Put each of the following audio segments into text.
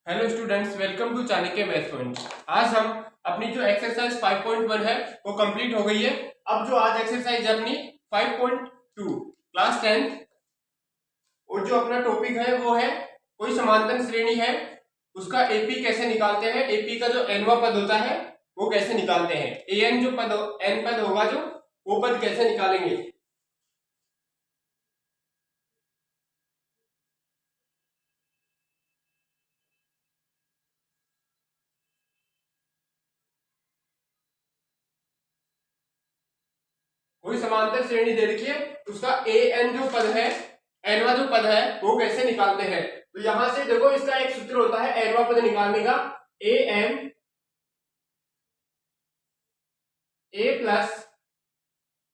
Hello students, welcome to Chanakya maths point. आज हम अपनी जो एक्सरसाइज 5.1 है वो कंप्लीट हो गई है। अब जो आज एक्सरसाइज है अपनी 5.2 क्लास 10th और जो अपना टॉपिक है वो है कोई समांतर श्रेणी है उसका एपी कैसे निकालते हैं। एपी का जो एनवा पद होता है वो कैसे निकालते हैं। एन जो पद एन पद होगा जो वो पद कैसे निकालेंगे। कोई समांतर श्रेणी दे रखी है उसका ए एन जो पद है एनवा जो पद है वो कैसे निकालते हैं। तो यहां से देखो इसका एक सूत्र होता है एनवा पद निकालने का, a N A plus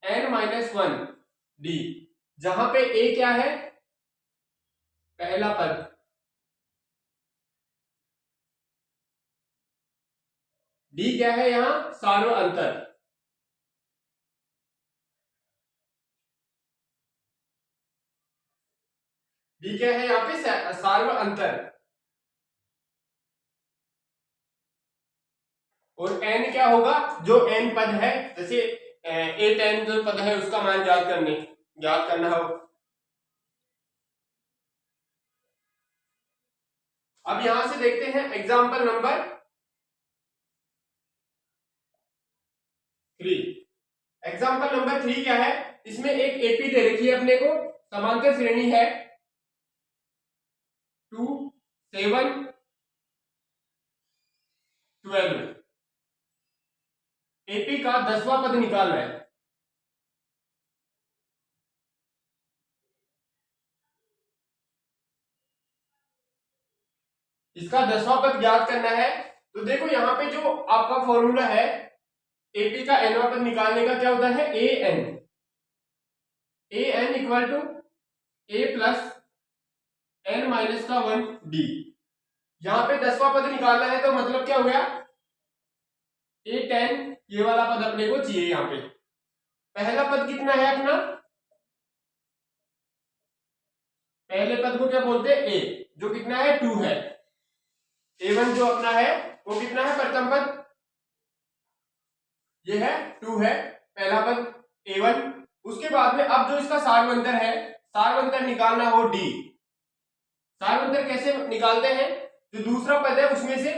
N minus one d. जहां पे ए क्या है, पहला पद, डी क्या है यहां सार्व अंतर। डी क्या है यहाँ पे सार्व अंतर। और एन क्या होगा, जो एन पद है, जैसे ए टेन जो पद है उसका मान ज्ञात करना हो। अब यहां से देखते हैं एग्जाम्पल नंबर 3। एग्जाम्पल नंबर 3 क्या है, इसमें एक एपी दे रखी है अपने को, समांतर श्रेणी है 2 7 12। एपी का 10वां पद निकालना है। इसका 10वां पद ज्ञात करना है। तो देखो यहाँ पे जो आपका फॉर्मूला है एपी का एनवां पद निकालने का क्या होता है, a N equal to A plus N minus का 1 डी। यहाँ पे 10वां पद निकालना है तो मतलब क्या हो गया, ए टेन ये वाला पद अपने को चाहिए। यहाँ पे पहला पद कितना है अपना, पहले पद को क्या बोलते हैं ए, जो कितना है 2 है। A1 जो अपना है वो कितना है, प्रथम पद ये है 2 है पहला पद A1। उसके बाद में अब जो इसका सार्वंतर है, सार्वंतर निकालना हो डी। सार्वंतर कैसे निकालते हैं, जो दूसरा पद है उसमें से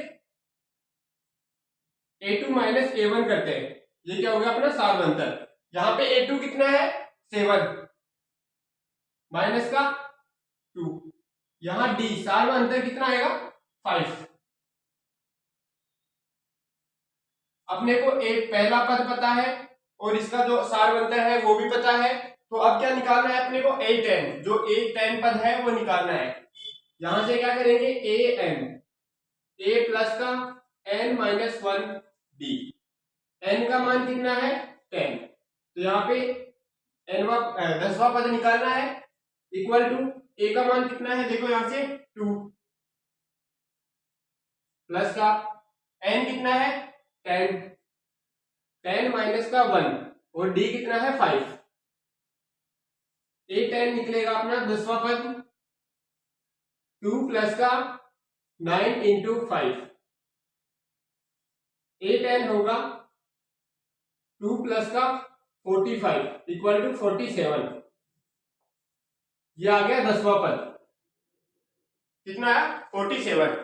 A2 माइनस A1 करते हैं। ये क्या हो गया अपना सार्वंतर। यहाँ पे A2 कितना है 7 माइनस का 2, यहाँ डी सार्वंतर कितना आएगा 5। अपने को एक पहला पद पता है और इसका जो सार्वंतर है वो भी पता है। तो अब क्या निकालना है अपने को, ए टेन, जो ए टेन पद है वो निकालना है। यहां से क्या करेंगे, ए एन ए प्लस का N minus one D. N का मान कितना है 10, तो यहाँ पे एनवा 10वां पद निकालना है इक्वल टू ए का मान कितना है, देखो यहां से 2 प्लस का एन कितना है 10, 10 माइनस का 1 और डी कितना है 5। ए 10 निकलेगा अपना 10वां पद 2 प्लस का 9 इंटू 5। ए 10 होगा 2 प्लस का 45 इक्वल टू 47। ये आ गया 10वां पद, कितना है 47।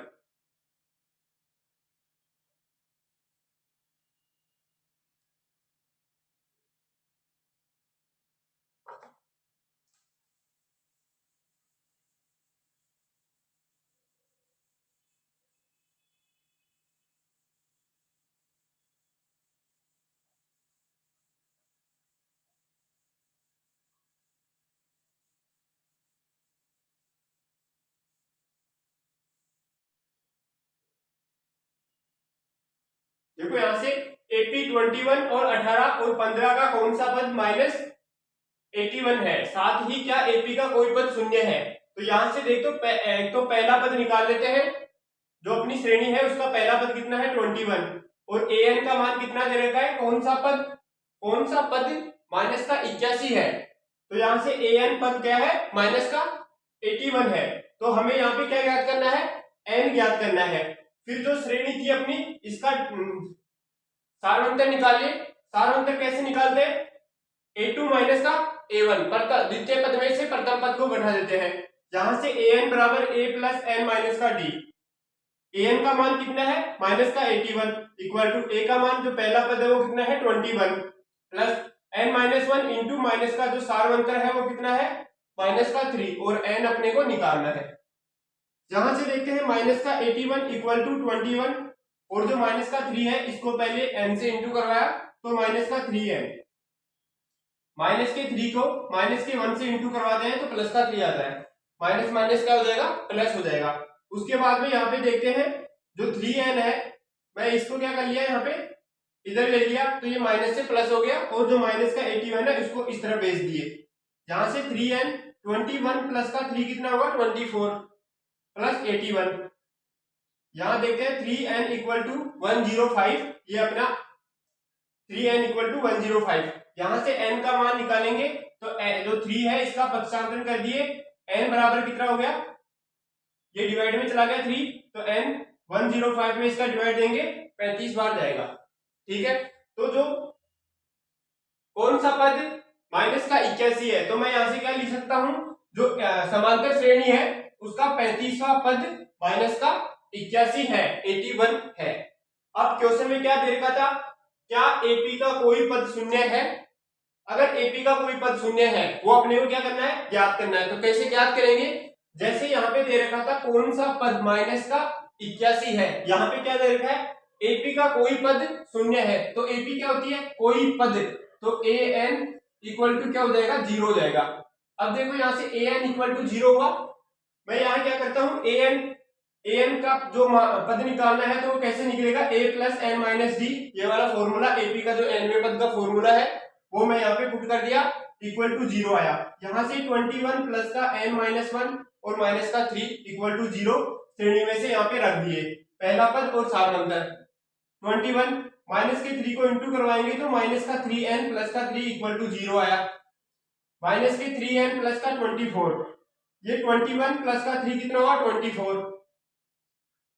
देखो यहां से 80 21 और 18 और 15 का कौन सा पद माइनस 81 है, साथ ही क्या एपी का कोई पद शून्य है। तो यहां से देख तो पहला पद निकाल लेते हैं। जो अपनी श्रेणी है उसका पहला पद कितना है 21 और ए एन का मान कितना दे रखा है, कौन सा पद माइनस का 81 है। तो यहां से ए एन पद क्या है माइनस का 81 है। तो हमें यहाँ पे क्या याद करना है, n ज्ञात करना है। फिर जो श्रेणी थी अपनी, इसका सारवंतर निकालिए। सारवंतर कैसे निकालते हैं? a2 माइनस का a1, द्वितीय पद में से प्रथम पद को घटा देते हैं। जहां से an बराबर a प्लस n माइनस का d। an का मान कितना है? माइनस का 81 इक्वल टू a का मान जो पहला पद है वो कितना है? 21 plus n minus 1 into minus का जो सारवंतर है वो कितना है? माइनस का 3, और n अपने को निकालना है। जहां से देखते हैं माइनस का 81 इक्वल टू 21, और जो माइनस का 3 है इसको पहले n से इंटू करवाया तो माइनस का 3n। माइनस के 3 को माइनस के 1 से इंटू करवाते हैं तो प्लस का 3 आता है। माइनस माइनस क्या हो जाएगा? प्लस हो जाएगा। उसके बाद में यहाँ पे देखते हैं जो 3n है, मैं इसको क्या कर लिया यहाँ पे इधर ले लिया तो ये माइनस से प्लस हो गया, और जो माइनस का 81 है इसको इस तरह भेज दिए। जहां से 3n 21 प्लस का 3 कितना होगा? 24 प्लस 81। यहां देखते हैं 3n इक्वल टू 105, ये अपना 3n इक्वल टू 105। यहां से n का मान निकालेंगे तो जो 3 है इसका पक्षांतरण कर दिए, n बराबर कितना हो गया? ये डिवाइड में चला गया 3, तो n 105 में इसका डिवाइड देंगे 35 बार जाएगा। ठीक है, तो जो कौन सा पद माइनस का 81 है, तो मैं यहां से क्या लिख सकता हूं? जो समांतर श्रेणी है उसका 35वां पद माइनस का 81 है, 81 है। अब क्वेश्चन में क्या दे रखा था? क्या एपी का कोई पद शून्य है? अगर एपी का कोई पद शून्य है वो अपने को क्या करना है? ज्ञात करना है। तो कैसे ज्ञात करेंगे? जैसे यहाँ पे दे रखा था कौन सा पद माइनस का 81 है, यहाँ पे क्या दे रखा है? एपी का कोई पद शून्य है, तो एपी क्या होती है? कोई पद, तो ए एन इक्वल टू क्या हो जाएगा? 0 हो जाएगा। अब देखो यहाँ से ए एन इक्वल टू 0 हुआ, मैं यहाँ क्या करता हूँ? ए एन का जो पद निकालना है तो वो कैसे निकलेगा? a plus N minus D, ये वाला फॉर्मूला एपी का जो एनवें पद का फॉर्मूला है वो मैं यहाँ पे पुट कर दिया, इक्वल टू 0 आया। यहाँ से 21 प्लस का n माइनस 1 और माइनस का 3 इक्वल टू 0 श्रेणी में से यहाँ पे रख दिए, पहला पद और सारवंतर। 21 माइनस के 3 को इंटू करवाएंगे तो माइनस का 3n प्लस का 3 इक्वल टू 0 आया। माइनस के 3n प्लस का 24, ये 21 प्लस का 3 कितना हुआ? 24।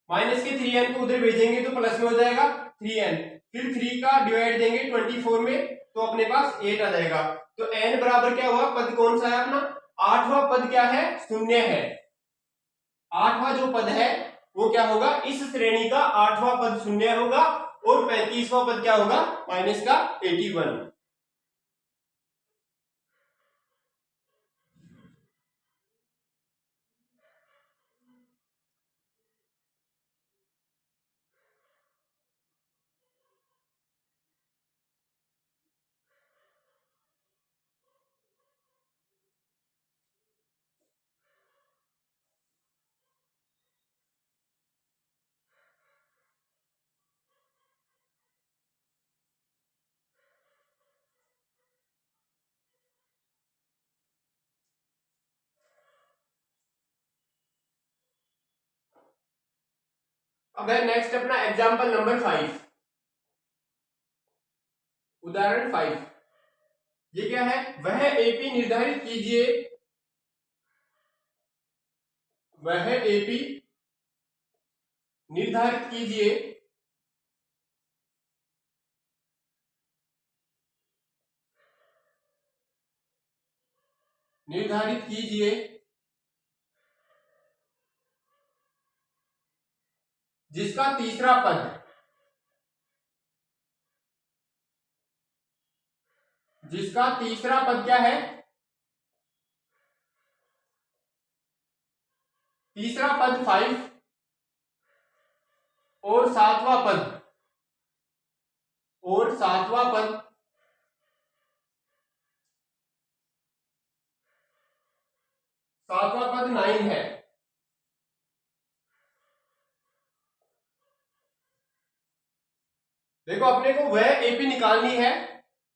माइनस के 3n को उधर भेजेंगे तो प्लस में हो जाएगा 3n, फिर 3 का डिवाइड देंगे 24 में तो अपने पास 8 आ जाएगा। तो n बराबर क्या हुआ? पद कौन सा है अपना? 8वां पद क्या है? शून्य है। 8वां जो पद है वो क्या होगा? इस श्रेणी का 8वां पद शून्य होगा, और 35वां पद क्या होगा? माइनस का 81। अब है नेक्स्ट अपना एग्जांपल नंबर 5, उदाहरण 5। ये क्या है? वह एपी निर्धारित कीजिए, वह एपी निर्धारित कीजिए निर्धारित कीजिए जिसका तीसरा पद, जिसका तीसरा पद क्या है? तीसरा पद 5 और सातवां पद, और सातवां पद सातवां पद 9 है। देखो अपने को वह एपी निकालनी है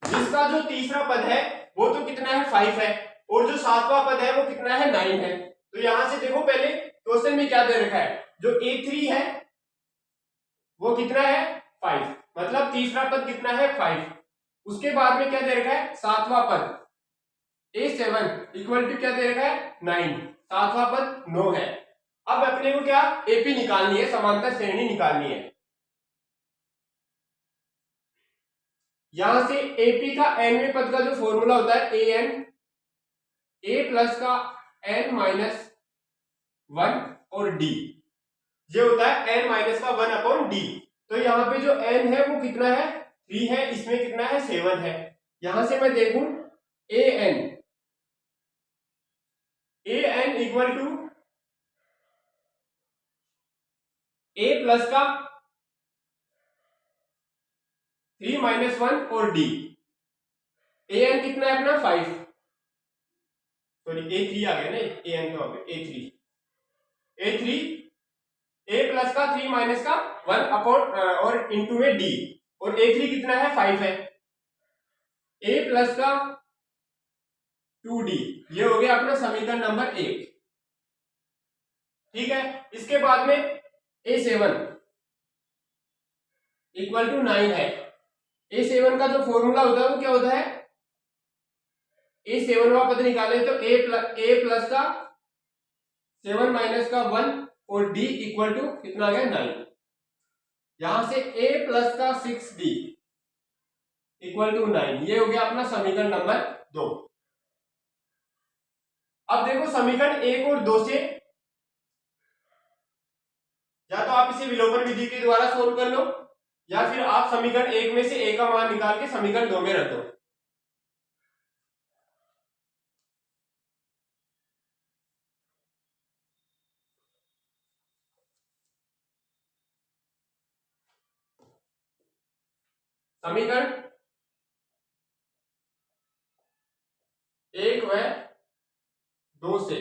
जिसका जो तीसरा पद है वो तो कितना है? 5 है, और जो सातवां पद है वो कितना है? 9 है। तो यहां से देखो पहले क्वेश्चन में क्या दे रखा है? जो A3 है वो कितना है? 5, मतलब तीसरा पद कितना है? 5। उसके बाद में क्या दे रखा है? सातवां पद A7 इक्वल टू क्या दे रखा है? 9, सातवां पद 9 है। अब अपने को क्या एपी निकालनी है, समांतर श्रेणी निकालनी है। यहां से एपी का एनवें पद का जो फॉर्मूला होता है ए एन, ए प्लस का एन माइनस वन और डी, ये होता है एन माइनस का वन अपॉन डी। तो यहाँ पे जो एन है वो कितना है 3 है, इसमें कितना है 7 है। यहां से मैं देखूं A N, A N equal to A plus का 3 माइनस वन और डी। ए एन कितना है अपना 5, सॉरी ए थ्री आ गया ना, ए एन के वहां पे ए थ्री, ए थ्री, ए प्लस का 3 माइनस का 1 अपॉन और इंटू में डी, और ए थ्री कितना है 5 है, ए प्लस का 2d, ये हो गया अपना समीकरण नंबर 1। ठीक है, इसके बाद में a7 इक्वल टू 9 है। a7 का जो फॉर्मूला होता है वो क्या होता है, a7 का पद निकाले तो a प्लस का 7 माइनस का 1 और d इक्वल टू कितना आ गया 9। यहां से a प्लस का 6d इक्वल टू 9, ये हो गया अपना समीकरण नंबर 2। अब देखो समीकरण 1 और 2 से या तो आप इसे विलोपन विधि के द्वारा सोल्व कर लो, या फिर आप समीकरण 1 में से a का मान निकाल के समीकरण 2 में रख दो। समीकरण 1 व 2 से,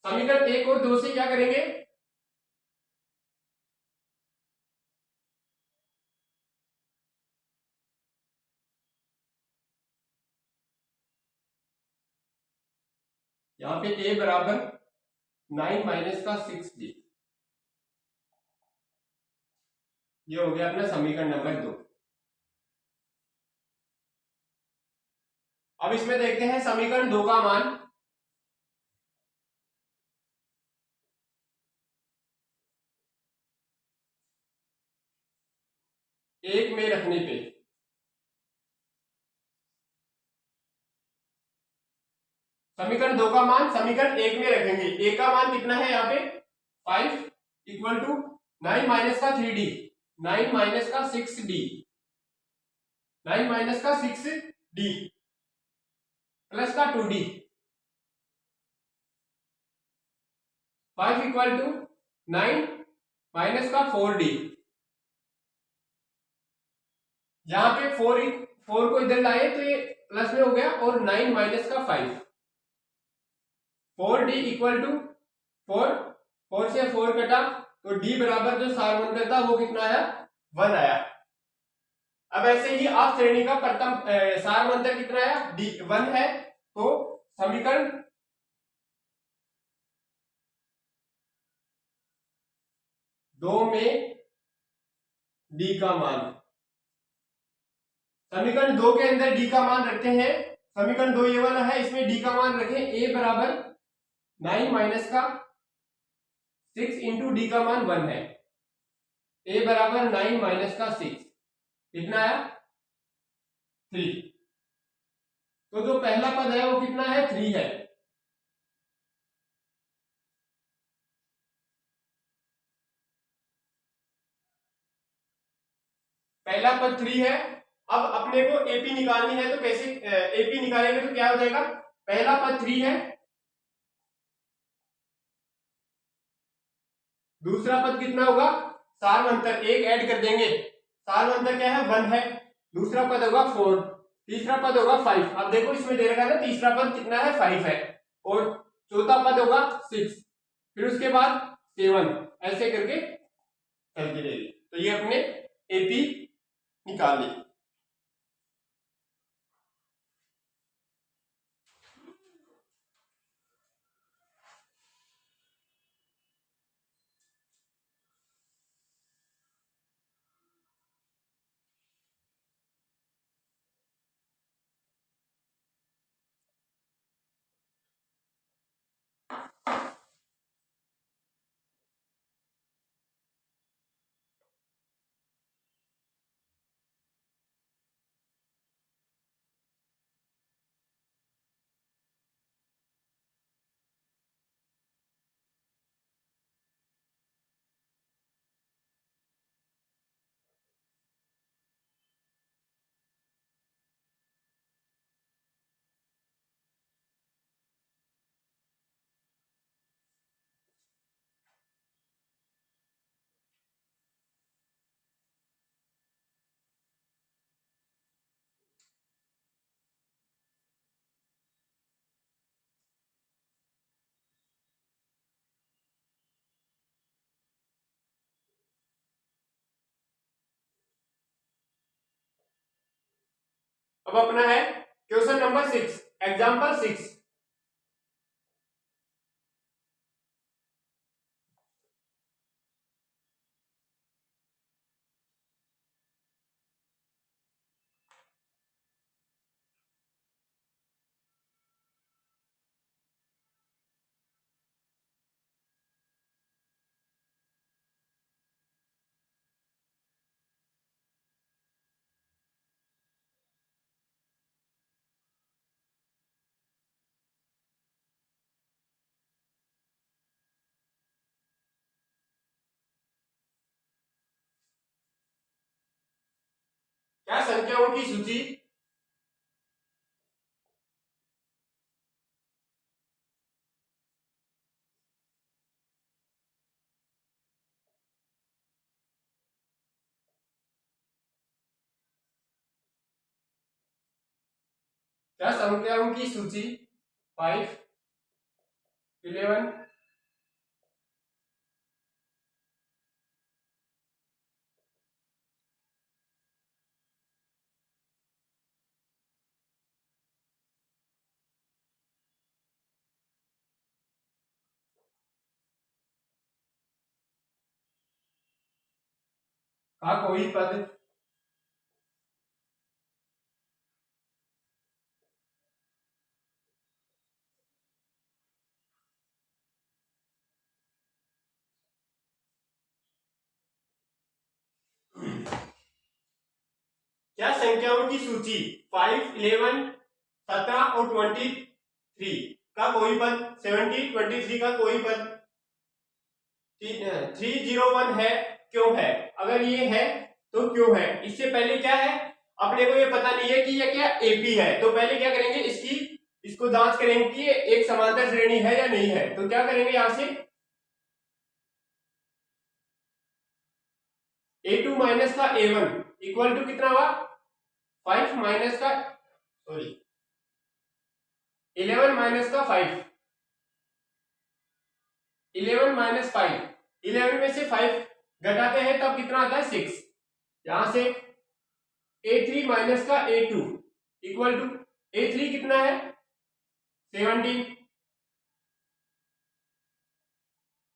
समीकरण 1 और 2 से क्या करेंगे, यहां पे a बराबर 9 माइनस का 6d, ये हो गया अपना समीकरण नंबर 2। अब इसमें देखते हैं समीकरण 2 का मान। एक में रखने पे समीकरण 2 का मान समीकरण 1 में रखेंगे। a का मान कितना है यहाँ पे 5 इक्वल टू 9 माइनस का 3d, 9 माइनस का 6d, 9 माइनस का 6d प्लस का 2d, 5 इक्वल टू 9 माइनस का 4d। यहाँ पे 4 को इधर लाए तो ये प्लस में हो गया, और 9 माइनस का 5, 4d इक्वल टू 4, 4 से 4 कटा तो d बराबर जो सारवंतर था वो कितना आया 1 आया। अब ऐसे ही आप श्रेणी का प्रथम सारवंतर कितना आया d 1 है, तो समीकरण 2 में d का मान, समीकरण 2 के अंदर d का मान रखते हैं। समीकरण 2 ये वाला है, इसमें d का मान रखें a बराबर 9 माइनस का 6 इंटू डी का मान 1 है, a बराबर 9 माइनस का 6 कितना आया 3। तो जो पहला पद है वो कितना है 3 है। पहला पद 3 है। अब अपने को एपी निकालनी है, तो कैसे एपी निकालेंगे तो क्या हो जाएगा, पहला पद 3 है, दूसरा पद कितना होगा सारवंतर, एक ऐड कर देंगे, सारवंतर क्या है 1 है, दूसरा पद होगा 4, तीसरा पद होगा 5। अब देखो इसमें दे रखा है ना, तीसरा पद कितना है 5 है, और चौथा पद होगा 6, फिर उसके बाद 7, ऐसे करके चलती रहेगी। तो ये अपने एपी निकाल ली। अब अपना है क्वेश्चन नंबर 6, एग्जाम्पल 6। क्या संख्याओं की सूची? क्या संख्याओं की सूची 5, 11, का कोई पद क्या संख्याओं की सूची 5, 11, 17 और 23 का कोई पद 70, 23 का कोई पद 301 है? क्यों है? अगर ये है तो क्यों है? इससे पहले क्या है, अपने को ये पता नहीं है कि ये क्या एपी है, तो पहले क्या करेंगे, इसको जांच करेंगे कि ये एक समांतर श्रेणी है या नहीं है। तो क्या करेंगे, यहां से A2 माइनस का A1 इक्वल टू कितना हुआ, 5 माइनस का 11 माइनस का 5, 11 माइनस 5, 11 में से 5 घटाते हैं तब कितना आता है 6। यहां से A3 माइनस का A2 इक्वल टू A3 कितना है 17,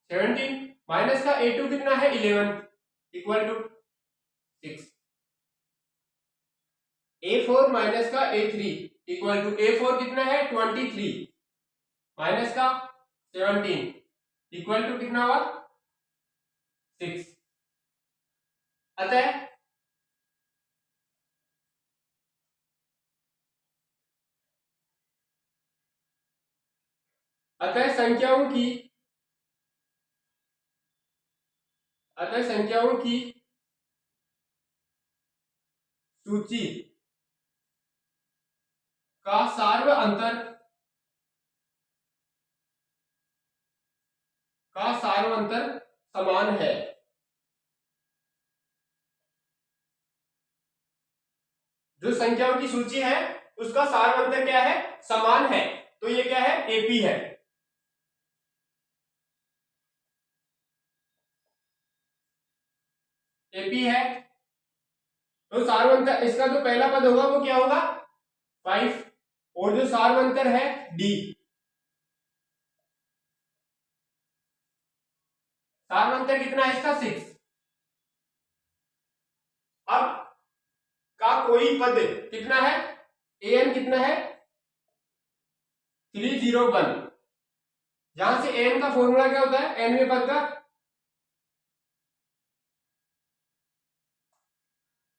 17 माइनस का A2 कितना है 11 इक्वल टू 6। A4 माइनस का A3 इक्वल टू A4 कितना है 23 माइनस का 17 इक्वल टू कितना हुआ 6। अतः अतः संख्याओं की सूची का सार्व अंतर समान है। जो संख्याओं की सूची है उसका सार्व अंतर क्या है, समान है। तो ये क्या है, एपी है। एपी है तो सार्वंतर इसका जो पहला पद होगा वो क्या होगा 5, और जो सार्वंतर है डी, सार्वंतर कितना है इसका 6। अब का कोई पद कितना है, एन कितना है 301। जहां से एन का फॉर्मूला क्या होता है, एनवें पद का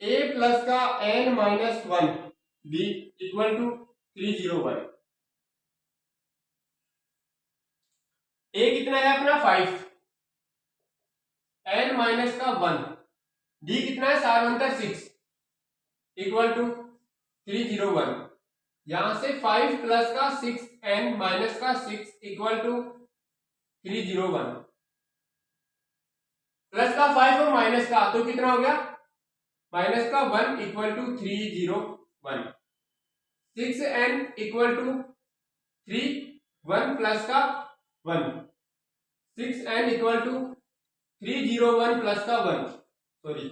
ए प्लस का N minus 1 B equal to 301। A कितना है अपना 5, एन माइनस का 1, डी कितना है सार्वंतर 6 इक्वल टू 301। यहां से 5 प्लस का 6 एन माइनस का 6 इक्वल टू 301, प्लस का 5 और माइनस का तो कितना हो गया माइनस का 1 equal to 301। 6n equal to 3, 1 plus का 1, 6n इक्वल टू 301 प्लस का 1, सॉरी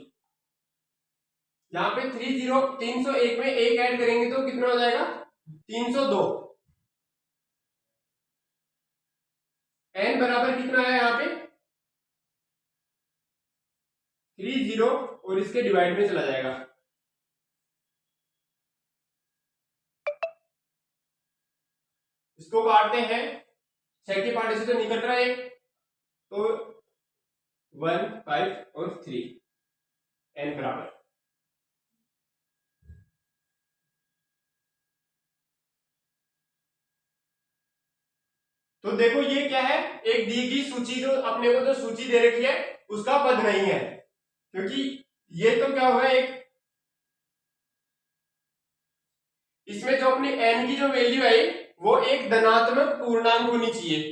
यहाँ पे 301 में एक ऐड करेंगे तो कितना हो जाएगा 302। n बराबर कितना है यहाँ पे 30 और इसके डिवाइड में चला जाएगा। इसको काटते हैं, सेकंड पार्ट से तो निकल रहा है, तो 1 5 और 3 n बराबर। तो देखो ये क्या है, एक दी गई सूची, जो अपने को जो सूची दे रखी है उसका पद नहीं है, क्योंकि ये तो क्या होगा एक, इसमें जो अपनी n की जो वैल्यू है वो एक धनात्मक पूर्णांक होनी चाहिए,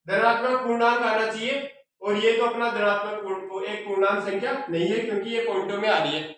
धनात्मक पूर्णांक आना चाहिए, और ये तो अपना धनात्मक एक पूर्णांक संख्या नहीं है क्योंकि ये पॉइंटों में आ रही है।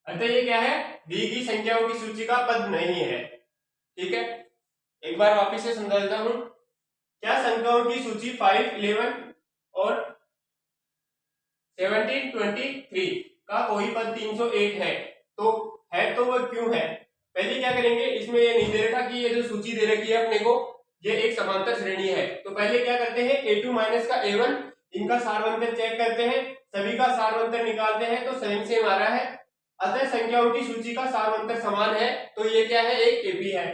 अतः ये क्या है, दी गई संख्याओं की सूची का पद नहीं है। ठीक है, एक बार वापिस से समझा देता हूं। क्या संख्याओं की सूची 5 11 और 17 23 का कोई पद 301 है, तो वह क्यों है। पहले क्या करेंगे, इसमें ये नहीं दे रखा कि ये जो सूची दे रखी है अपने को ये एक समांतर श्रेणी है, तो पहले क्या करते हैं a2 माइनस का a1 इनका सारवंतर चेक करते हैं, सभी का सारवंतर निकालते हैं तो सेम सेम आ रहा है, अतः संख्याओं की सूची का सारवंतर समान है, तो ये क्या है एक एपी है।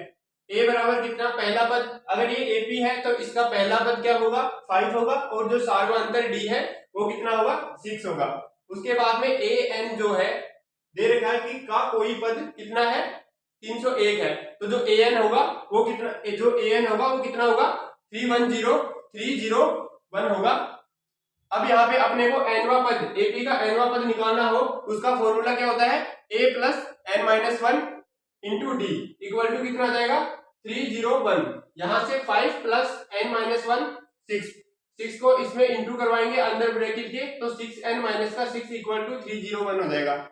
a बराबर कितना, पहला पद, अगर ये एपी है तो इसका पहला पद क्या होगा 5 होगा, और जो सारवंतर d है वो कितना होगा 6 होगा। उसके बाद में ए एन जो है दे रखा है कि का कोई पद कितना है 301 है, तो जो ए एन होगा वो कितना, जो ए एन होगा वो कितना होगा 310301 होगा। अब यहाँ पे अपने को एनवा पद, एपी का एनवा पद निकालना हो, उसका फॉर्मूला क्या होता है a plus N minus one into d equal to कितना आ जाएगा 301। यहाँ से 5 प्लस एन माइनस वन 6 को इसमें इंटू करवाएंगे अंदर ब्रैकेट के, तो 6n माइनस का 6 इक्वल टू 301 हो जाएगा।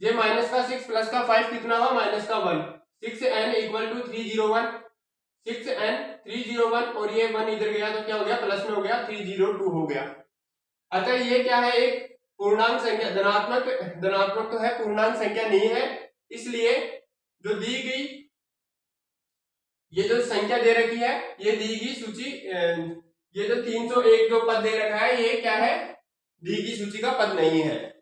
ये माइनस का 6 प्लस का 5 कितना हुआ माइनस का 1, 6n इक्वल टू 301, 6n 301 और ये 1 इधर गया तो क्या हो गया प्लस में हो गया 302 हो गया। अतः ये क्या है एक पूर्णांक संख्या, धनात्मक तो है, पूर्णांक संख्या नहीं है, इसलिए जो दी गई ये जो संख्या दे रखी है ये दी गई सूची, ये जो 301 जो पद दे रखा है ये क्या है दी गई सूची का पद नहीं है।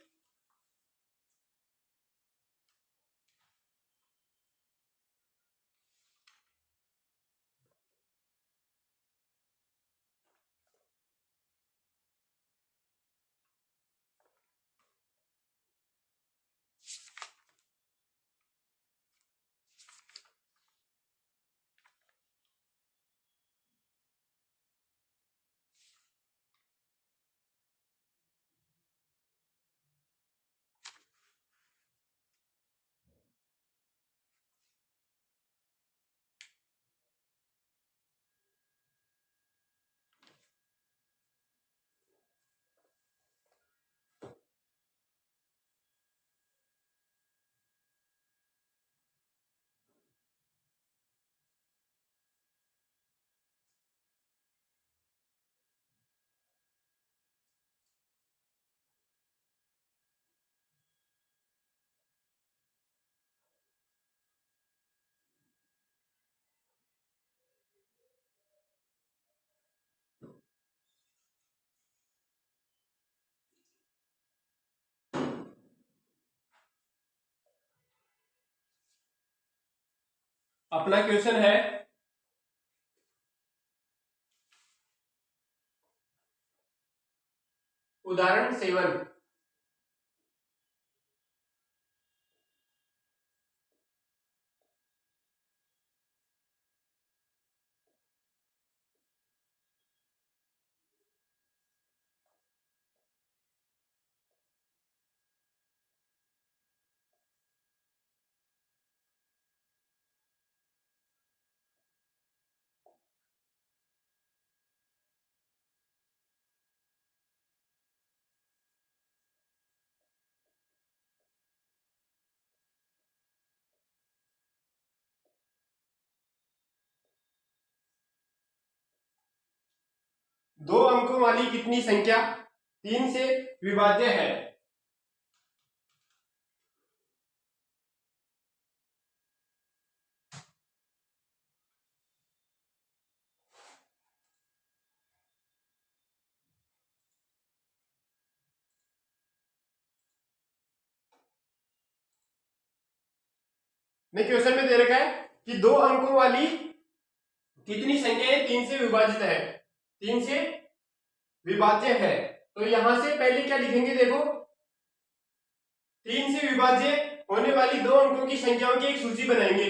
अपना क्वेश्चन है उदाहरण 7, वाली कितनी संख्या 3 से विभाज्य है? मैं क्वेश्चन में दे रखा है कि 2 अंकों वाली कितनी संख्याएं 3 से विभाजित है, 3 से विभाज्य है। तो यहां से पहले क्या लिखेंगे, देखो 3 से विभाज्य होने वाली 2 अंकों की संख्याओं की एक सूची बनाएंगे।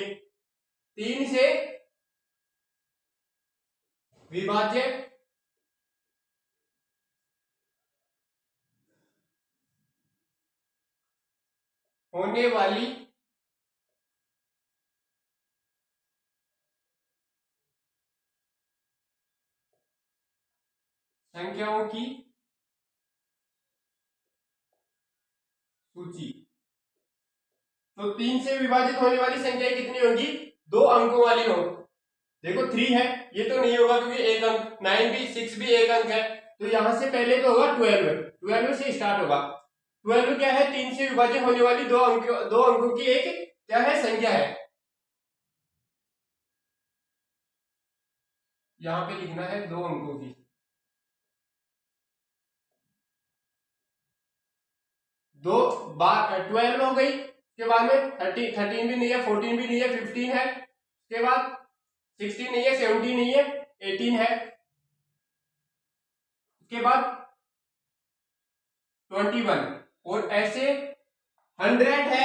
3 से विभाज्य होने वाली संख्याओं की सूची। तो 3 से विभाजित होने वाली संख्याएं कितनी होंगी, 2 अंकों वाली हो। देखो 3 है, ये तो नहीं होगा क्योंकि एक अंक, 9 भी, 6 भी एक अंक है। तो यहां से पहले तो होगा 12 से स्टार्ट होगा। 12 क्या है, 3 से विभाजित होने वाली 2 अंकों की एक क्या है, संख्या है। यहां पे लिखना है 2 अंकों की। 12 हो गई, उसके बाद में 13 भी नहीं है, 14 भी नहीं है, 15 है, उसके बाद 16 नहीं है, 17 नहीं है, 18 है, उसके बाद 21 और ऐसे 100 है,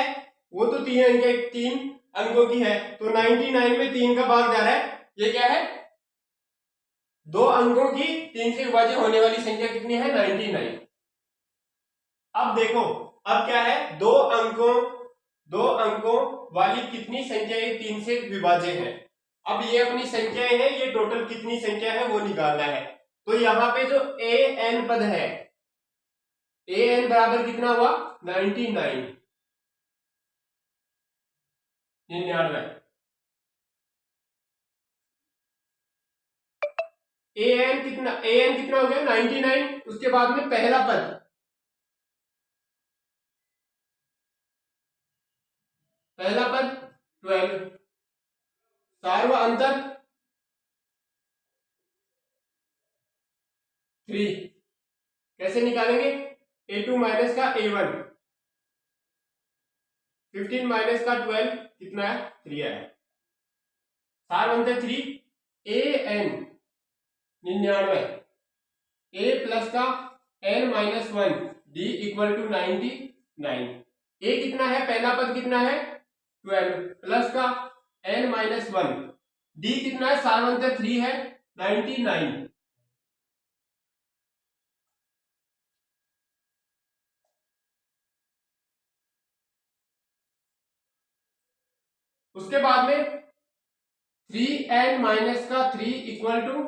वो तो 3 अंकों की है। तो 99 में 3 का भाग जा रहा है, ये क्या है, 2 अंकों की 3 से विभाजित होने वाली संख्या कितनी है, 99। अब देखो, अब क्या है, 2 अंकों वाली कितनी संख्या ये 3 से विभाज्य है। अब ये अपनी संख्याएं हैं, ये टोटल कितनी संख्या है वो निकालना है। तो यहां पे जो ए एन पद है, ए एन बराबर कितना हुआ, 99, 99। ए एन कितना हो गया, 99। उसके बाद में पहला पद, पहला पद 12, सार्व अंतर 3। कैसे निकालेंगे, A2 माइनस का A1, 15 माइनस का 12 कितना है, 3 है। सार बनते 3, ए एन 99, ए प्लस का N minus 1, d equal to 99। A कितना है, पहला पद कितना है 12 प्लस का एन माइनस 1, डी कितना है, सार बनते 3 है, 99। उसके बाद में 3n माइनस का 3 इक्वल टू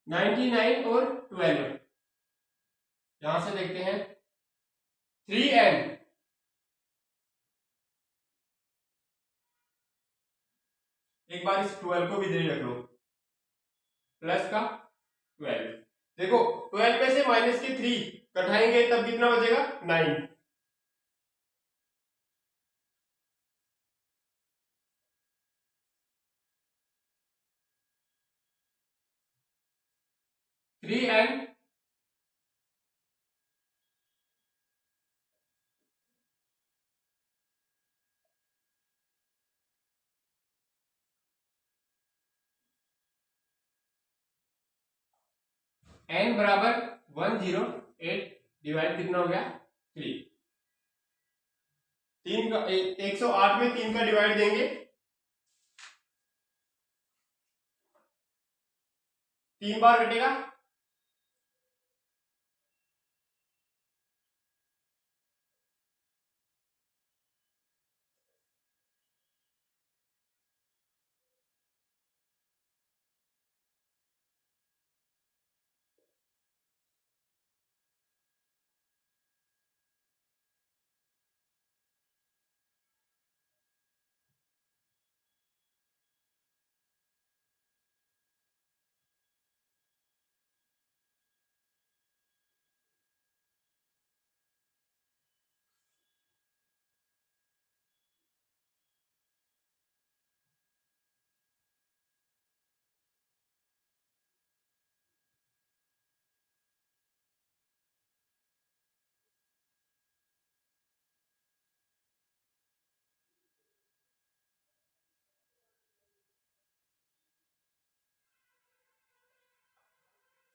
99 और 12। यहां से देखते हैं 3n, एक बार इस 12 को भी दे रख लो, प्लस का 12। देखो 12 में से माइनस के 3 कटाएंगे तब कितना बचेगा, 9। 3n n बराबर 108 डिवाइड कितना हो गया, 3। 3 का 108 में 3 का डिवाइड देंगे, 3 बार कटेगा,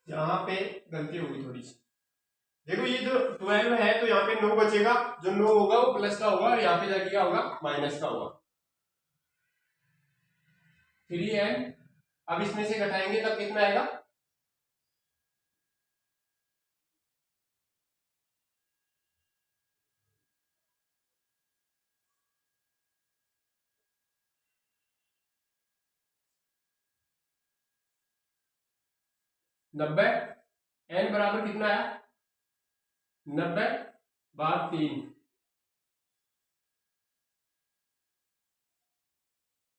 यहाँ पे गलती होगी थोड़ी सी। देखो ये जो 12 है तो यहाँ पे 9 बचेगा, जो 9 होगा वो प्लस का होगा और यहाँ पे जाके क्या होगा, माइनस का होगा। 3n, अब इसमें से घटाएंगे तब कितना आएगा, 90। n बराबर कितना आया, 90/3।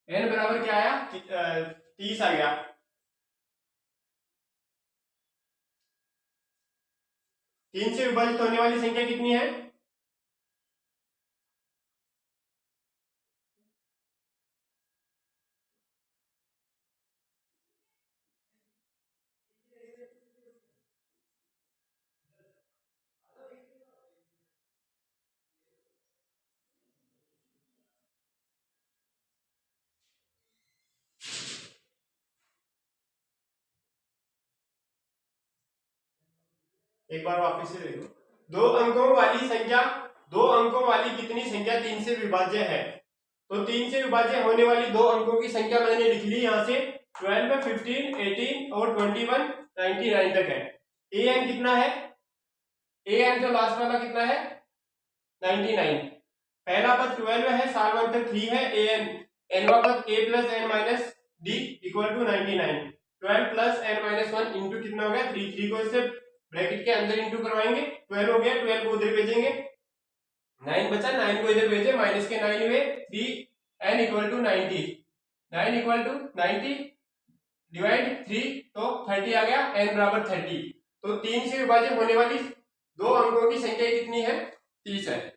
n बराबर क्या आया, 30 आ गया। तीन से विभाजित होने वाली संख्या कितनी है, एक बार वापस से देखो। दो अंकों वाली संख्या, दो अंकों वाली कितनी संख्या 3 से विभाज्य है, तो 3 से विभाज्य होने वाली दो अंकों की संख्या मैंने लिख ली यहाँ से, 12, 15, 18 और 21, 99 तक है। an कितना है, an जो लास्ट वाला कितना है, 99। पहला पद 12 है, सारवंतक 3 है, an nवा पद a plus n minus d equal to 99। 12 plus n minus 1 into कितना हो गया 3, 3 को इससे ब्रैकेट के अंदर इंटू करवाएंगे, 12 हो गया, 12 को उधर भेजेंगे, 9 बचा, 9 को इधर भेजे, माइनस के 9 हुए 3, n equal to 90, 9 equal to 90 डिवाइड 3 तो 30 आ गया, n बराबर 30। तो 3 से विभाजित होने वाली दो अंकों की संख्या कितनी है, 30 है।